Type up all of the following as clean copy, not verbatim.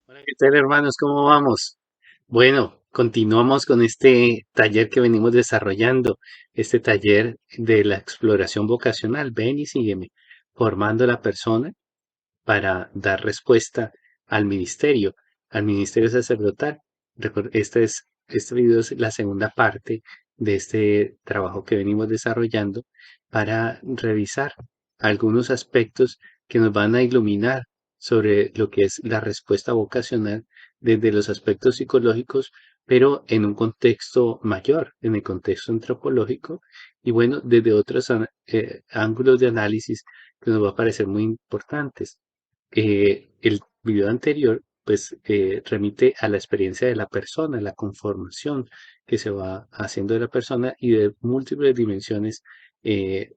Hola, ¿qué tal, hermanos? ¿Cómo vamos? Bueno, continuamos con este taller que venimos desarrollando, este taller de la exploración vocacional. Ven y sígueme, formando a la persona para dar respuesta al ministerio sacerdotal. Este video es la segunda parte de este trabajo que venimos desarrollando para revisar algunos aspectos que nos van a iluminar sobre lo que es la respuesta vocacional desde los aspectos psicológicos, pero en un contexto mayor, en el contexto antropológico, y bueno, desde otros ángulos de análisis que nos va a parecer muy importantes. El video anterior, pues, remite a la experiencia de la persona, la conformación que se va haciendo de la persona y de múltiples dimensiones que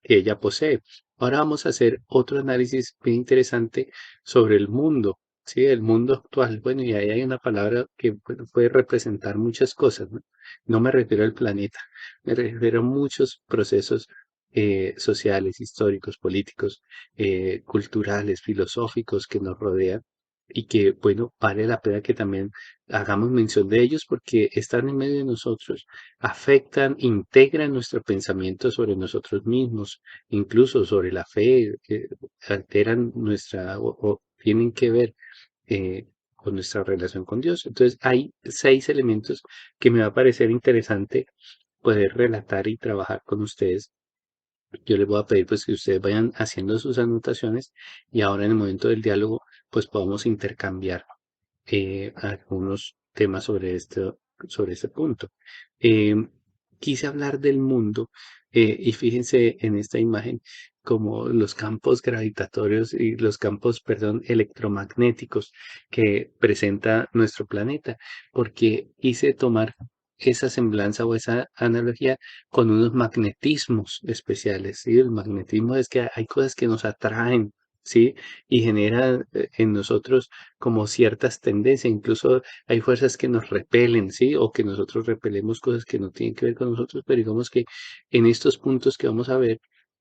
ella posee. Ahora vamos a hacer otro análisis bien interesante sobre el mundo, ¿sí? El mundo actual. Bueno, y ahí hay una palabra que bueno, puede representar muchas cosas, ¿no? No me refiero al planeta, me refiero a muchos procesos sociales, históricos, políticos, culturales, filosóficos que nos rodean y que, bueno, vale la pena que también hagamos mención de ellos porque están en medio de nosotros, afectan, integran nuestro pensamiento sobre nosotros mismos, incluso sobre la fe, alteran nuestra o tienen que ver con nuestra relación con Dios. Entonces, hay 6 elementos que me va a parecer interesante poder relatar y trabajar con ustedes. Yo les voy a pedir pues que ustedes vayan haciendo sus anotaciones y ahora en el momento del diálogo pues podamos intercambiar algunos temas sobre este punto. Eh, Quise hablar del mundo y fíjense en esta imagen como los campos gravitatorios y los campos, perdón, electromagnéticos que presenta nuestro planeta, porque quise tomar esa semblanza o esa analogía con unos magnetismos especiales, ¿sí? El magnetismo es que hay cosas que nos atraen, ¿sí? Y generan en nosotros como ciertas tendencias, incluso hay fuerzas que nos repelen, ¿sí? O que nosotros repelemos cosas que no tienen que ver con nosotros, pero digamos que en estos puntos que vamos a ver,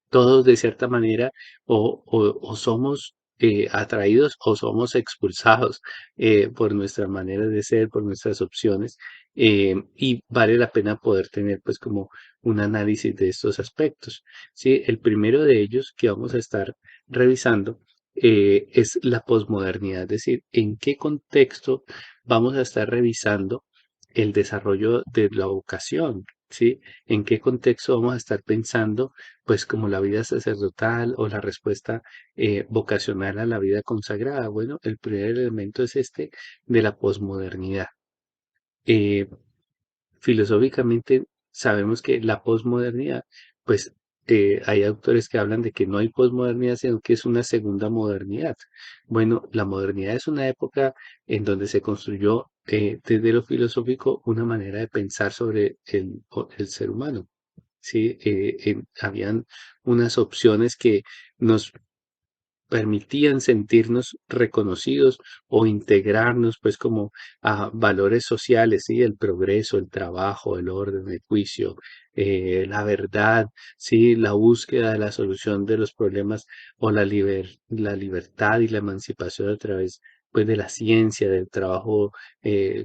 todos de cierta manera o somos atraídos o somos expulsados por nuestra manera de ser, por nuestras opciones, y vale la pena poder tener pues como un análisis de estos aspectos, ¿sí? El primero de ellos que vamos a estar revisando es la posmodernidad, es decir, en qué contexto vamos a estar revisando el desarrollo de la vocación, ¿sí? En qué contexto vamos a estar pensando, pues, como la vida sacerdotal o la respuesta vocacional a la vida consagrada. Bueno, el primer elemento es este de la posmodernidad. Eh, Filosóficamente sabemos que la posmodernidad, pues hay autores que hablan de que no hay posmodernidad, sino que es una segunda modernidad. Bueno, la modernidad es una época en donde se construyó desde lo filosófico una manera de pensar sobre el ser humano. Sí, habían unas opciones que nos permitían sentirnos reconocidos o integrarnos pues como a valores sociales, ¿sí? El progreso, el trabajo, el orden, el juicio, la verdad, ¿sí? La búsqueda de la solución de los problemas o la libertad y la emancipación a través pues de la ciencia, del trabajo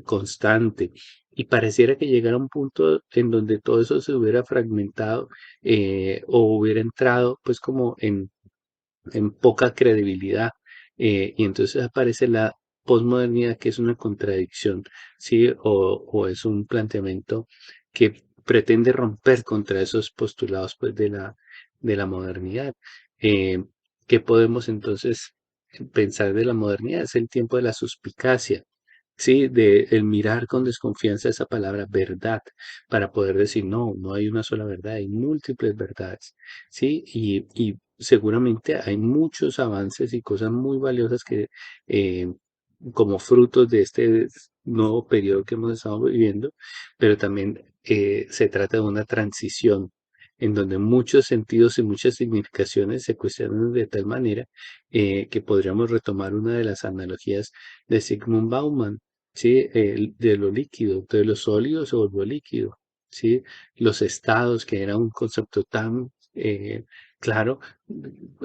constante. Y pareciera que llegara un punto en donde todo eso se hubiera fragmentado o hubiera entrado pues como en poca credibilidad. Y entonces aparece la posmodernidad, que es una contradicción, ¿sí? O es un planteamiento que pretende romper contra esos postulados pues, de la modernidad. Eh, ¿Qué podemos entonces pensar de la modernidad? Es el tiempo de la suspicacia. Sí, de el mirar con desconfianza esa palabra verdad para poder decir no, no hay una sola verdad, hay múltiples verdades, sí, y seguramente hay muchos avances y cosas muy valiosas que como frutos de este nuevo periodo que hemos estado viviendo, pero también se trata de una transición en donde muchos sentidos y muchas significaciones se cuestionan de tal manera que podríamos retomar una de las analogías de Sigmund Bauman, ¿sí? De lo líquido, de lo sólido se volvió líquido, ¿sí? Los estados, que era un concepto tan claro,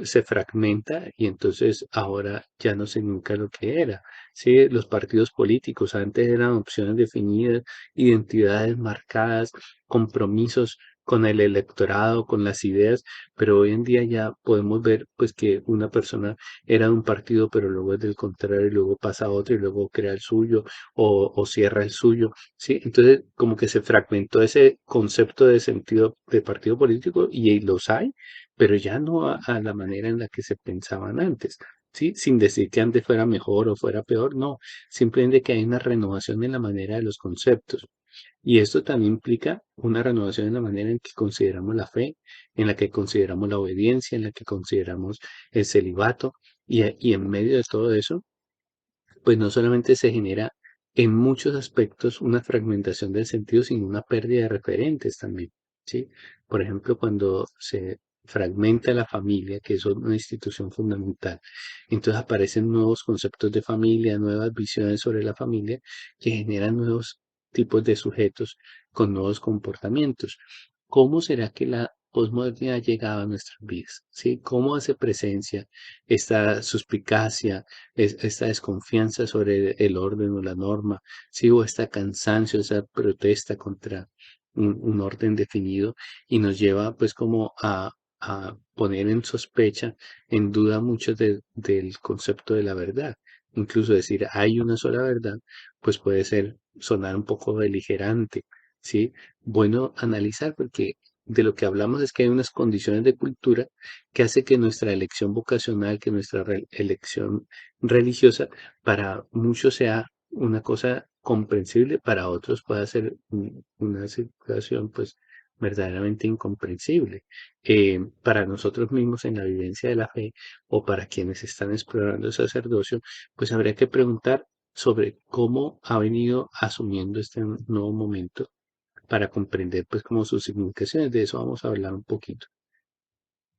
se fragmenta y entonces ahora ya no se nunca lo que era. Sí, los partidos políticos antes eran opciones definidas, identidades marcadas, compromisos con el electorado, con las ideas, pero hoy en día ya podemos ver pues que una persona era de un partido, pero luego es del contrario, y luego pasa a otro y luego crea el suyo o cierra el suyo. Sí, entonces como que se fragmentó ese concepto de sentido de partido político y los hay, pero ya no a la manera en la que se pensaban antes, ¿sí? Sin decir que antes fuera mejor o fuera peor, no, simplemente que hay una renovación en la manera de los conceptos. Y esto también implica una renovación en la manera en que consideramos la fe, en la que consideramos la obediencia, en la que consideramos el celibato, y en medio de todo eso, pues no solamente se genera en muchos aspectos una fragmentación del sentido, sino una pérdida de referentes también, ¿sí? Por ejemplo, cuando se fragmenta la familia, que es una institución fundamental, entonces aparecen nuevos conceptos de familia, nuevas visiones sobre la familia, que generan nuevos tipos de sujetos con nuevos comportamientos. ¿Cómo será que la posmodernidad ha llegado a nuestras vidas? ¿Sí? ¿Cómo hace presencia esta suspicacia, esta desconfianza sobre el orden o la norma, sí, o esta cansancio, esa protesta contra un orden definido y nos lleva pues como a poner en sospecha, en duda mucho del concepto de la verdad. Incluso decir hay una sola verdad, pues puede ser sonar un poco beligerante, ¿sí? Bueno, analizar porque de lo que hablamos es que hay unas condiciones de cultura que hace que nuestra elección vocacional, que nuestra elección religiosa, para muchos sea una cosa comprensible, para otros pueda ser una situación pues verdaderamente incomprensible. Para nosotros mismos en la vivencia de la fe o para quienes están explorando el sacerdocio, pues habría que preguntar sobre cómo ha venido asumiendo este nuevo momento para comprender pues como sus significaciones. De eso vamos a hablar un poquito.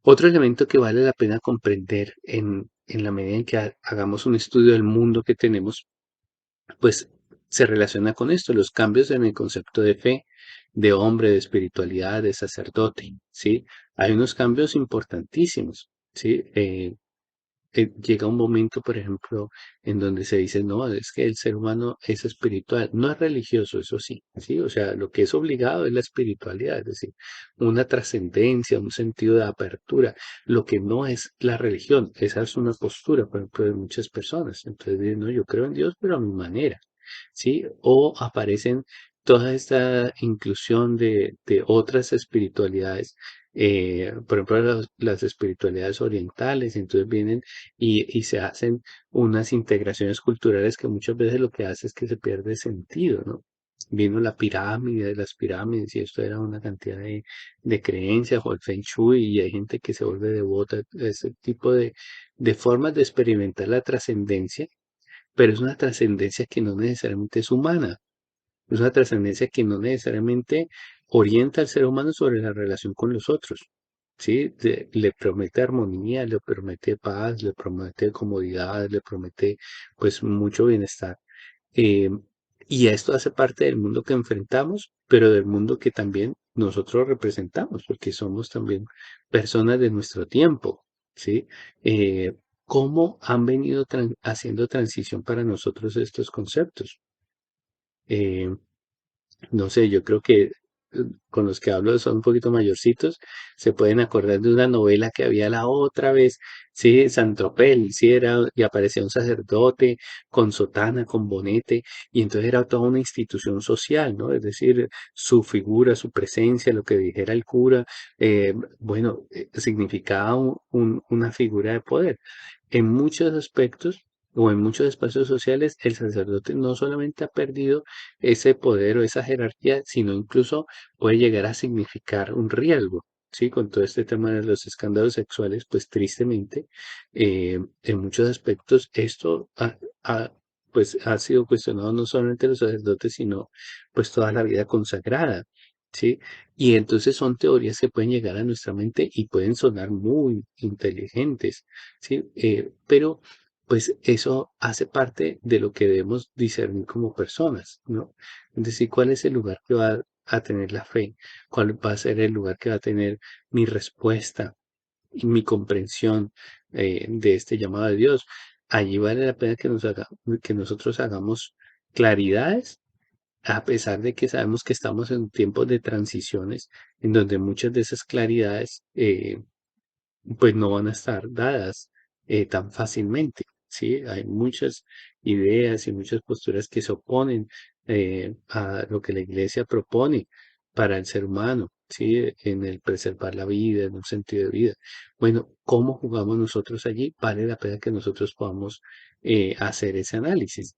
Otro elemento que vale la pena comprender en la medida en que hagamos un estudio del mundo que tenemos, pues se relaciona con esto, los cambios en el concepto de fe, de hombre, de espiritualidad, de sacerdote, ¿sí? Hay unos cambios importantísimos, ¿sí? Llega un momento, por ejemplo, en donde se dice, no, es que el ser humano es espiritual, no es religioso, eso sí, sí, o sea, lo que es obligado es la espiritualidad, es decir, una trascendencia, un sentido de apertura, lo que no es la religión, esa es una postura, por ejemplo, de muchas personas, entonces dicen, no, yo creo en Dios, pero a mi manera, ¿sí? O aparecen toda esta inclusión de otras espiritualidades, por ejemplo, las espiritualidades orientales, entonces vienen y se hacen unas integraciones culturales que muchas veces lo que hace es que se pierde sentido, ¿no? Vino la pirámide de las pirámides y esto era una cantidad de creencias o el Feng Shui y hay gente que se vuelve devota de ese tipo de formas de experimentar la trascendencia, pero es una trascendencia que no necesariamente es humana, es una trascendencia que no necesariamente orienta al ser humano sobre la relación con los otros. ¿Sí? Le promete armonía, le promete paz, le promete comodidad, le promete pues mucho bienestar. Eh, y esto hace parte del mundo que enfrentamos, pero del mundo que también nosotros representamos, porque somos también personas de nuestro tiempo, ¿sí? ¿Cómo han venido haciendo transición para nosotros estos conceptos? Eh, no sé, yo creo que con los que hablo son un poquito mayorcitos, se pueden acordar de una novela que había la otra vez, sí, Santropel, sí, era, y aparecía un sacerdote con sotana, con bonete, y entonces era toda una institución social, ¿no? Es decir, su figura, su presencia, lo que dijera el cura, bueno, significaba una figura de poder. En muchos aspectos o en muchos espacios sociales, el sacerdote no solamente ha perdido ese poder o esa jerarquía, sino incluso puede llegar a significar un riesgo. Sí, con todo este tema de los escándalos sexuales, pues tristemente, en muchos aspectos esto pues ha sido cuestionado no solamente los sacerdotes, sino pues toda la vida consagrada. ¿Sí? Y entonces son teorías que pueden llegar a nuestra mente y pueden sonar muy inteligentes, ¿sí? Pero pues eso hace parte de lo que debemos discernir como personas, ¿no? Es decir, cuál es el lugar que va a tener la fe, cuál va a ser el lugar que va a tener mi respuesta y mi comprensión de este llamado de Dios. Allí vale la pena que nosotros hagamos claridades, a pesar de que sabemos que estamos en tiempos de transiciones, en donde muchas de esas claridades pues no van a estar dadas tan fácilmente, ¿sí? Hay muchas ideas y muchas posturas que se oponen a lo que la iglesia propone para el ser humano, ¿sí? En el preservar la vida, en un sentido de vida. Bueno, ¿cómo jugamos nosotros allí? Vale la pena que nosotros podamos hacer ese análisis.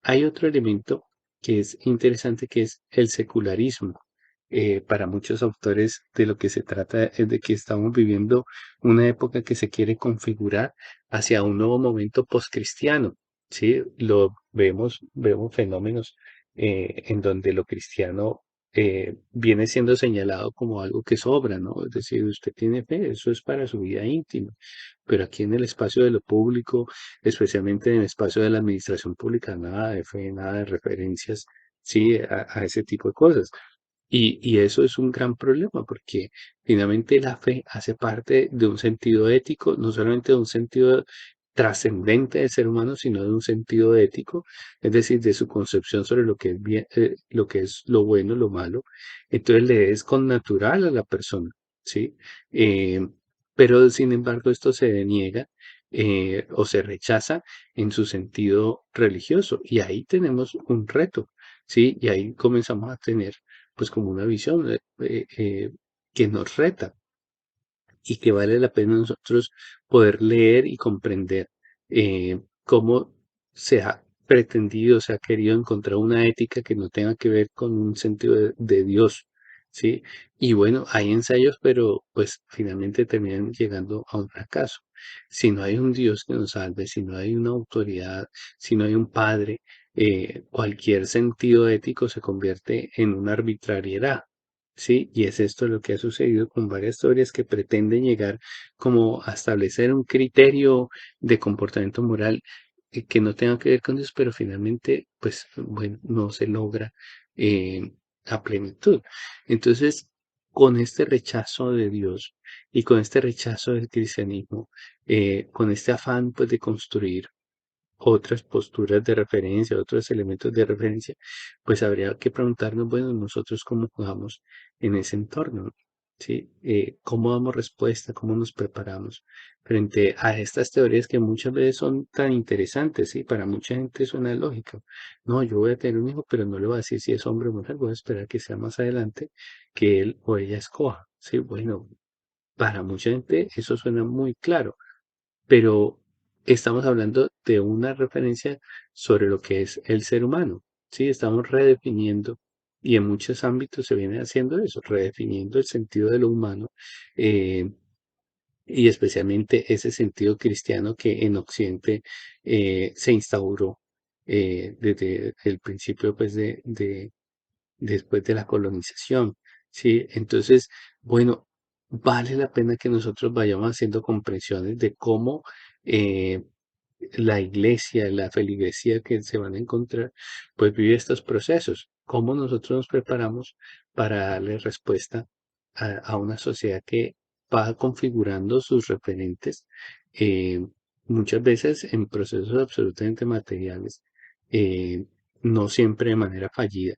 Hay otro elemento que es interesante, que es el secularismo. Para muchos autores de lo que se trata es de que estamos viviendo una época que se quiere configurar hacia un nuevo momento postcristiano. ¿Sí? Vemos fenómenos en donde lo cristiano viene siendo señalado como algo que sobra, ¿no? Es decir, usted tiene fe, eso es para su vida íntima, pero aquí en el espacio de lo público, especialmente en el espacio de la administración pública, nada de fe, nada de referencias, sí, a ese tipo de cosas. Y eso es un gran problema porque finalmente la fe hace parte de un sentido ético, no solamente de un sentido trascendente del ser humano, sino de un sentido ético, es decir, de su concepción sobre lo que es bien, lo que es lo bueno, lo malo. Entonces le es connatural a la persona, ¿sí? Eh, pero sin embargo esto se deniega o se rechaza en su sentido religioso y ahí tenemos un reto, ¿sí? Y ahí comenzamos a tener pues como una visión que nos reta y que vale la pena nosotros poder leer y comprender cómo se ha pretendido, se ha querido encontrar una ética que no tenga que ver con un sentido de Dios, ¿sí? Y bueno, hay ensayos, pero pues finalmente terminan llegando a un fracaso. Si no hay un Dios que nos salve, si no hay una autoridad, si no hay un Padre, cualquier sentido ético se convierte en una arbitrariedad. Sí, y es esto lo que ha sucedido con varias teorías que pretenden llegar como a establecer un criterio de comportamiento moral que no tenga que ver con Dios, pero finalmente, pues, bueno, no se logra eh, a plenitud. Entonces, con este rechazo de Dios y con este rechazo del cristianismo, con este afán, pues, de construir otras posturas de referencia, otros elementos de referencia, pues habría que preguntarnos, bueno, nosotros cómo jugamos en ese entorno, ¿no? ¿Sí? ¿Cómo damos respuesta? ¿Cómo nos preparamos frente a estas teorías que muchas veces son tan interesantes? ¿Sí? Para mucha gente suena lógico. No, yo voy a tener un hijo, pero no le voy a decir si es hombre o mujer, voy a esperar que sea más adelante que él o ella escoja. Sí, bueno, para mucha gente eso suena muy claro, pero estamos hablando de una referencia sobre lo que es el ser humano, ¿sí? Estamos redefiniendo, y en muchos ámbitos se viene haciendo eso, redefiniendo el sentido de lo humano, eh, y especialmente ese sentido cristiano que en Occidente se instauró desde el principio, pues, después de la colonización, ¿sí? Entonces, bueno, vale la pena que nosotros vayamos haciendo comprensiones de cómo eh, la iglesia, la feligresía que se van a encontrar, pues vive estos procesos. Cómo nosotros nos preparamos para darle respuesta a una sociedad que va configurando sus referentes, eh, muchas veces en procesos absolutamente materiales, eh, no siempre de manera fallida,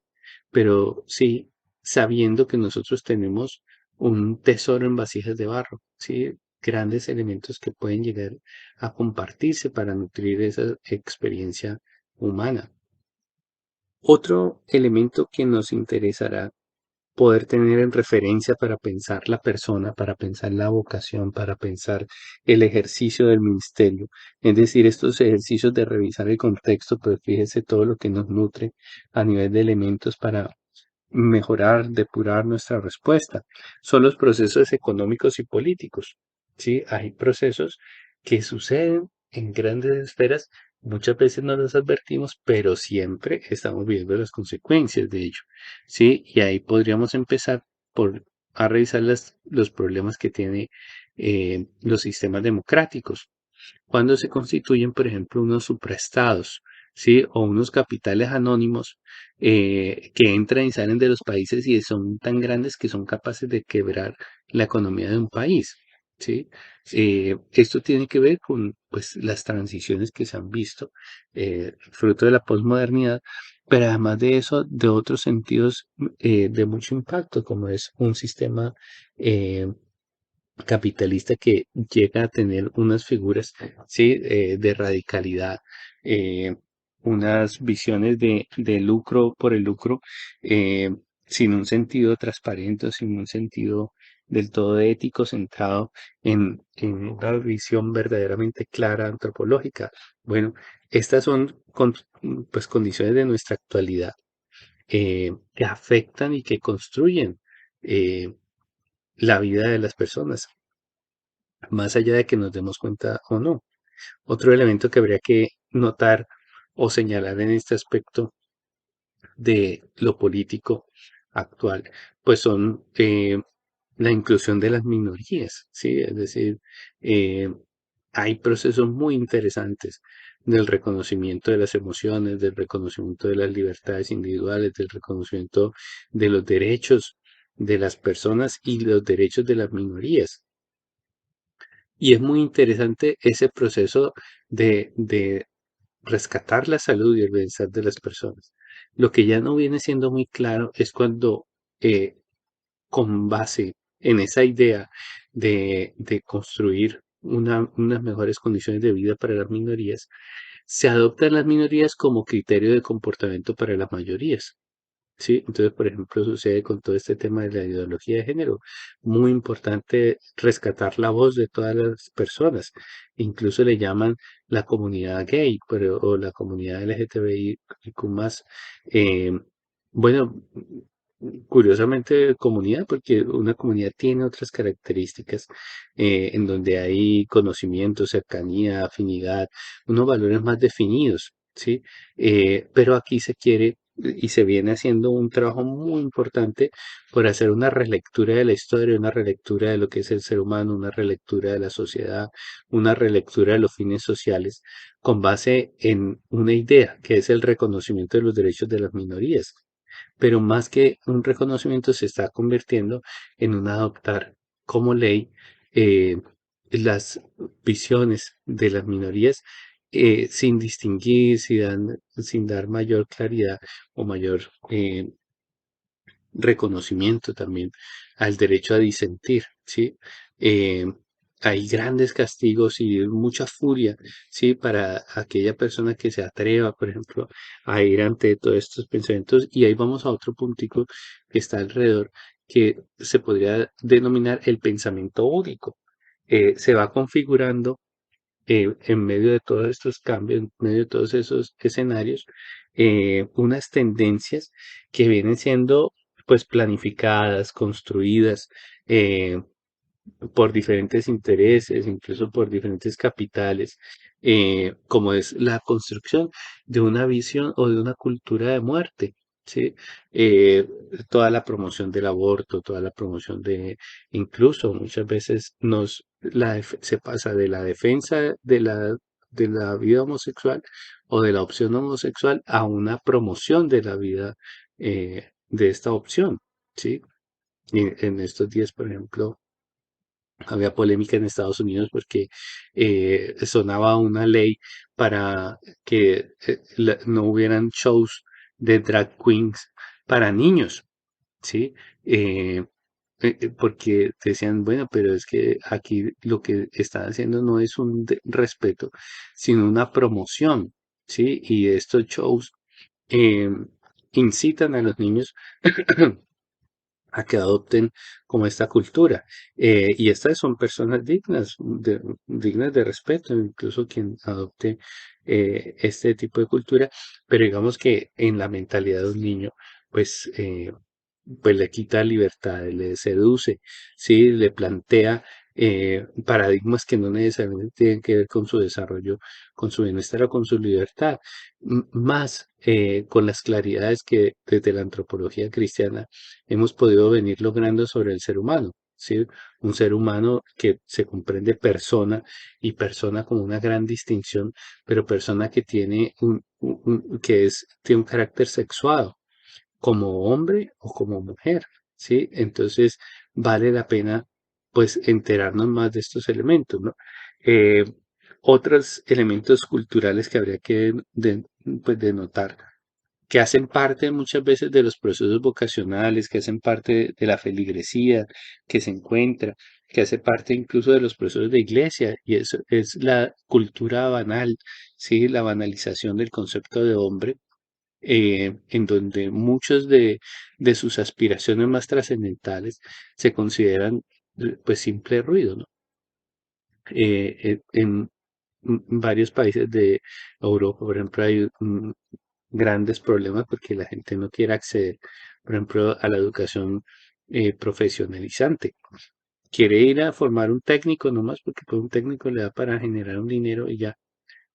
pero sí sabiendo que nosotros tenemos un tesoro en vasijas de barro, ¿sí? Grandes elementos que pueden llegar a compartirse para nutrir esa experiencia humana. Otro elemento que nos interesará poder tener en referencia para pensar la persona, para pensar la vocación, para pensar el ejercicio del ministerio, es decir, estos ejercicios de revisar el contexto, pues fíjese todo lo que nos nutre a nivel de elementos para mejorar, depurar nuestra respuesta. Son los procesos económicos y políticos. ¿Sí? Hay procesos que suceden en grandes esferas, muchas veces no los advertimos, pero siempre estamos viendo las consecuencias de ello. ¿Sí? Y ahí podríamos empezar por a revisar los problemas que tiene los sistemas democráticos cuando se constituyen, por ejemplo, unos supraestados, ¿sí? O unos capitales anónimos que entran y salen de los países y son tan grandes que son capaces de quebrar la economía de un país. ¿sí? Esto tiene que ver con pues, las transiciones que se han visto, fruto de la posmodernidad, pero además de eso, de otros sentidos de mucho impacto, como es un sistema eh, capitalista que llega a tener unas figuras, ¿sí? De radicalidad, eh, unas visiones de lucro por el lucro, eh, sin un sentido transparente, sin un sentido del todo ético, centrado en una visión verdaderamente clara antropológica. Bueno, estas son pues, condiciones de nuestra actualidad que afectan y que construyen eh, la vida de las personas más allá de que nos demos cuenta o no. Otro elemento que habría que notar o señalar en este aspecto de lo político actual, pues son la inclusión de las minorías, ¿sí? Es decir, eh, hay procesos muy interesantes del reconocimiento de las emociones, del reconocimiento de las libertades individuales, del reconocimiento de los derechos de las personas y los derechos de las minorías. Y es muy interesante ese proceso de rescatar la salud y el bienestar de las personas. Lo que ya no viene siendo muy claro es cuando, eh, con base en esa idea de construir unas mejores condiciones de vida para las minorías, se adoptan las minorías como criterio de comportamiento para las mayorías. Sí, entonces, por ejemplo, sucede con todo este tema de la ideología de género. Muy importante rescatar la voz de todas las personas. Incluso le llaman la comunidad gay, pero, o la comunidad LGTBIQ+. Eh, bueno, curiosamente comunidad, porque una comunidad tiene otras características en donde hay conocimiento, cercanía, afinidad, unos valores más definidos, ¿sí? Pero aquí se quiere y se viene haciendo un trabajo muy importante por hacer una relectura de la historia, una relectura de lo que es el ser humano, una relectura de la sociedad, una relectura de los fines sociales, con base en una idea, que es el reconocimiento de los derechos de las minorías. Pero más que un reconocimiento se está convirtiendo en un adoptar como ley eh, las visiones de las minorías sin distinguir, sin dar mayor claridad o mayor reconocimiento también al derecho a disentir, ¿sí? Eh, hay grandes castigos y mucha furia, ¿sí? Para aquella persona que se atreva, por ejemplo, a ir ante todos estos pensamientos. Y ahí vamos a otro puntico que está alrededor, que se podría denominar el pensamiento único. Se va configurando en medio de todos estos cambios, en medio de todos esos escenarios, unas tendencias que vienen siendo pues planificadas, construidas por diferentes intereses, incluso por diferentes capitales, como es la construcción de una visión o de una cultura de muerte. ¿Sí? Eh, Toda la promoción del aborto, toda la promoción de, incluso muchas veces se pasa de la defensa de la vida homosexual o de la opción homosexual a una promoción de la vida de esta opción, ¿sí? Y en estos días, por ejemplo, había polémica en Estados Unidos porque sonaba una ley para que no hubieran shows de drag queens para niños, ¿sí? Eh, Porque decían, bueno, pero es que aquí lo que están haciendo no es un respeto, sino una promoción, ¿sí? Y estos shows eh, incitan a los niños a que adopten como esta cultura. Y estas son personas dignas de respeto, incluso quien adopte este tipo de cultura, pero digamos que en la mentalidad de un niño, pues, pues le quita libertades, le seduce, ¿sí? Le plantea paradigmas que no necesariamente tienen que ver con su desarrollo, con su bienestar o con su libertad, más con las claridades que desde la antropología cristiana hemos podido venir logrando sobre el ser humano, ¿sí? Un ser humano que se comprende persona y persona como una gran distinción, pero persona que tiene tiene un carácter sexuado, como hombre o como mujer, ¿sí? Entonces vale la pena pues enterarnos más de estos elementos, ¿no? Eh, Otros elementos culturales que habría que pues, denotar, que hacen parte muchas veces de los procesos vocacionales, que hacen parte de la feligresía que se encuentra, que hace parte incluso de los procesos de iglesia, y eso es la cultura banal, ¿sí? La banalización del concepto de hombre, en donde muchos de sus aspiraciones más trascendentales se consideran pues simple ruido, ¿no? En varios países de Europa, por ejemplo, hay grandes problemas porque la gente no quiere acceder, por ejemplo, a la educación profesionalizante. Quiere ir a formar un técnico nomás porque pues, un técnico le da para generar un dinero y ya.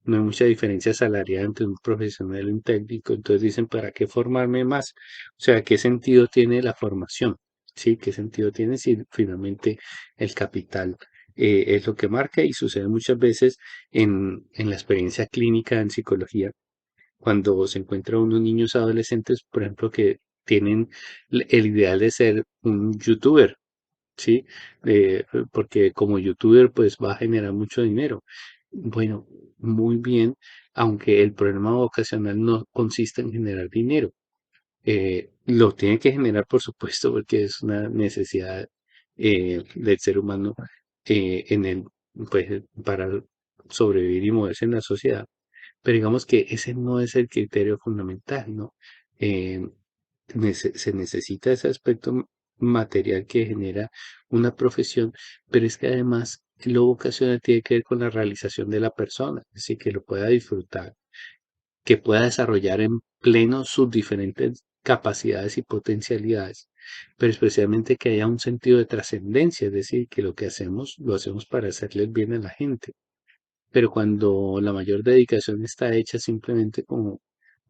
No hay mucha diferencia salarial entre un profesional y un técnico. Entonces dicen, ¿para qué formarme más? O sea, ¿qué sentido tiene la formación? ¿Sí? ¿Qué sentido tiene si finalmente el capital es lo que marca? Y sucede muchas veces en la experiencia clínica en psicología, cuando se encuentra unos niños adolescentes, por ejemplo, que tienen el ideal de ser un youtuber, ¿sí? Porque como youtuber pues va a generar mucho dinero. Bueno, muy bien, aunque el problema vocacional no consiste en generar dinero. Lo tiene que generar, por supuesto, porque es una necesidad del ser humano pues, para sobrevivir y moverse en la sociedad. Pero digamos que ese no es el criterio fundamental, ¿no? Eh, se necesita ese aspecto material que genera una profesión, pero es que además lo vocacional tiene que ver con la realización de la persona, así que lo pueda disfrutar, que pueda desarrollar en pleno sus diferentes capacidades y potencialidades, pero especialmente que haya un sentido de trascendencia, es decir, que lo que hacemos lo hacemos para hacerle el bien a la gente. Pero cuando la mayor dedicación está hecha simplemente como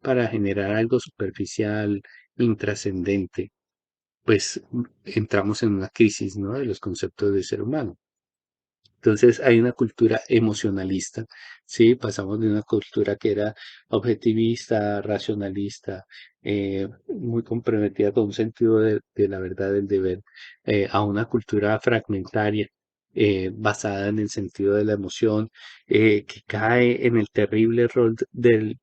para generar algo superficial, intrascendente, pues entramos en una crisis, ¿no? De los conceptos de ser humano. Entonces hay una cultura emocionalista, ¿sí? Pasamos de una cultura que era objetivista, racionalista, muy comprometida con un sentido de la verdad, del deber, a una cultura fragmentaria, basada en el sentido de la emoción, que cae en el terrible rol del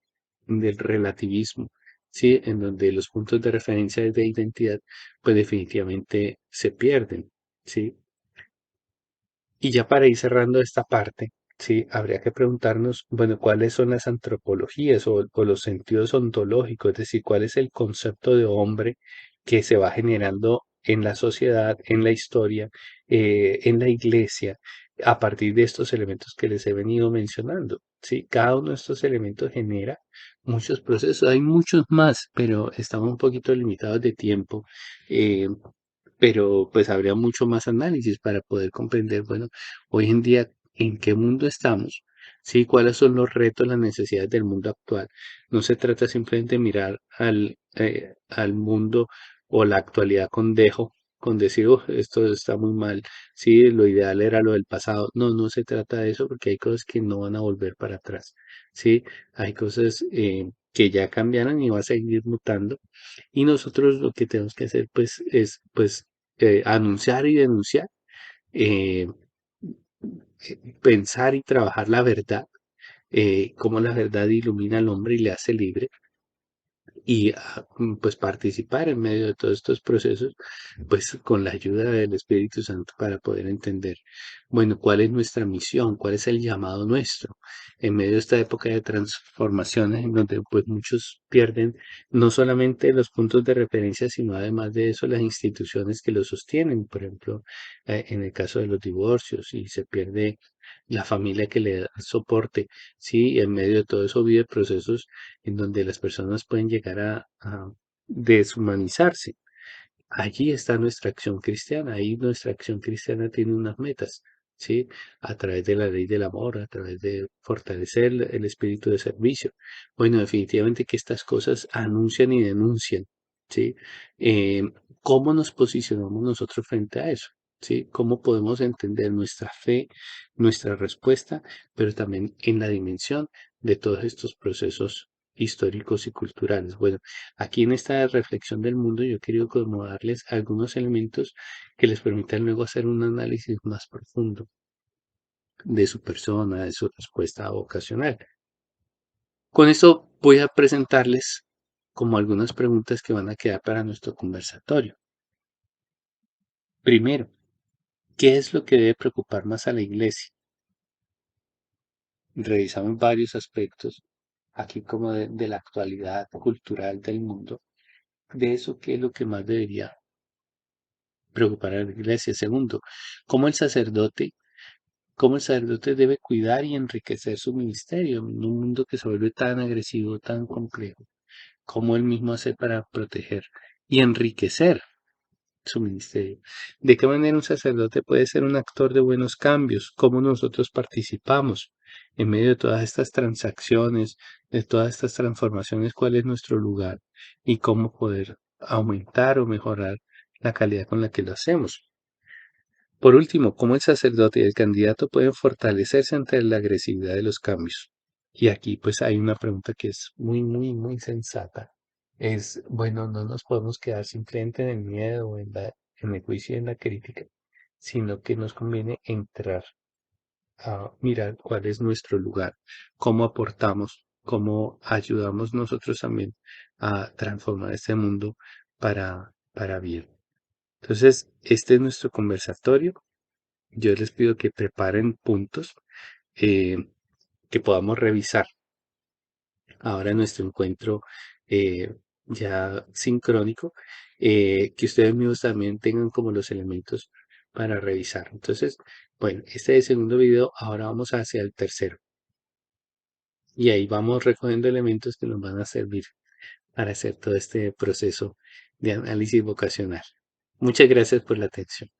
relativismo, ¿sí? En donde los puntos de referencia de identidad, pues definitivamente se pierden, ¿sí? Y ya para ir cerrando esta parte, sí, habría que preguntarnos, bueno, ¿cuáles son las antropologías o los sentidos ontológicos? Es decir, ¿cuál es el concepto de hombre que se va generando en la sociedad, en la historia, en la iglesia, a partir de estos elementos que les he venido mencionando? Sí, cada uno de estos elementos genera muchos procesos. Hay muchos más, pero estamos un poquito limitados de tiempo. eh, pero pues habría mucho más análisis para poder comprender, bueno, hoy en día en qué mundo estamos, sí, cuáles son los retos, las necesidades del mundo actual. No se trata simplemente de mirar al mundo o la actualidad con dejo, con decir, "Oh, esto está muy mal, sí, lo ideal era lo del pasado". No, no se trata de eso porque hay cosas que no van a volver para atrás, sí, hay cosas que ya cambiaron y va a seguir mutando. Y nosotros lo que tenemos que hacer pues es pues anunciar y denunciar, eh, pensar y trabajar la verdad, cómo la verdad ilumina al hombre y le hace libre, y pues participar en medio de todos estos procesos, pues con la ayuda del Espíritu Santo para poder entender, bueno, cuál es nuestra misión, cuál es el llamado nuestro en medio de esta época de transformaciones en donde pues muchos pierden no solamente los puntos de referencia, sino además de eso las instituciones que lo sostienen, por ejemplo, en el caso de los divorcios, y se pierde la familia que le da soporte, sí, y en medio de todo eso vive procesos en donde las personas pueden llegar a deshumanizarse. Allí está nuestra acción cristiana, ahí nuestra acción cristiana tiene unas metas, ¿sí? A través de la ley del amor, a través de fortalecer el espíritu de servicio. Bueno, definitivamente que estas cosas anuncian y denuncian, ¿sí? Eh, ¿Cómo nos posicionamos nosotros frente a eso? ¿Sí? ¿Cómo podemos entender nuestra fe, nuestra respuesta, pero también en la dimensión de todos estos procesos históricos y culturales. Bueno, aquí en esta reflexión del mundo yo he querido como darles algunos elementos que les permitan luego hacer un análisis más profundo de su persona, de su respuesta vocacional. Con esto voy a presentarles como algunas preguntas que van a quedar para nuestro conversatorio. Primero, ¿qué es lo que debe preocupar más a la iglesia? Revisamos varios aspectos aquí como de la actualidad cultural del mundo, de eso qué es lo que más debería preocupar a la iglesia. Segundo, cómo el sacerdote, cómo el sacerdote debe cuidar y enriquecer su ministerio en un mundo que se vuelve tan agresivo, tan complejo, cómo él mismo hace para proteger y enriquecer su ministerio. ¿De qué manera un sacerdote puede ser un actor de buenos cambios? ¿Cómo nosotros participamos en medio de todas estas transacciones, de todas estas transformaciones? ¿Cuál es nuestro lugar? Y cómo poder aumentar o mejorar la calidad con la que lo hacemos. Por último, cómo el sacerdote y el candidato pueden fortalecerse ante la agresividad de los cambios. Y aquí pues hay una pregunta que es muy sensata. Es, bueno, no nos podemos quedar simplemente en el miedo, en el juicio y en la crítica, sino que nos conviene entrar a mirar cuál es nuestro lugar, cómo aportamos, cómo ayudamos nosotros también a transformar este mundo para bien. Entonces, este es nuestro conversatorio. Yo les pido que preparen puntos eh, que podamos revisar ahora en nuestro encuentro ya sincrónico, que ustedes mismos también tengan como los elementos para revisar. Entonces, bueno, este es el segundo video, ahora vamos hacia el tercero. Y ahí vamos recogiendo elementos que nos van a servir para hacer todo este proceso de análisis vocacional. Muchas gracias por la atención.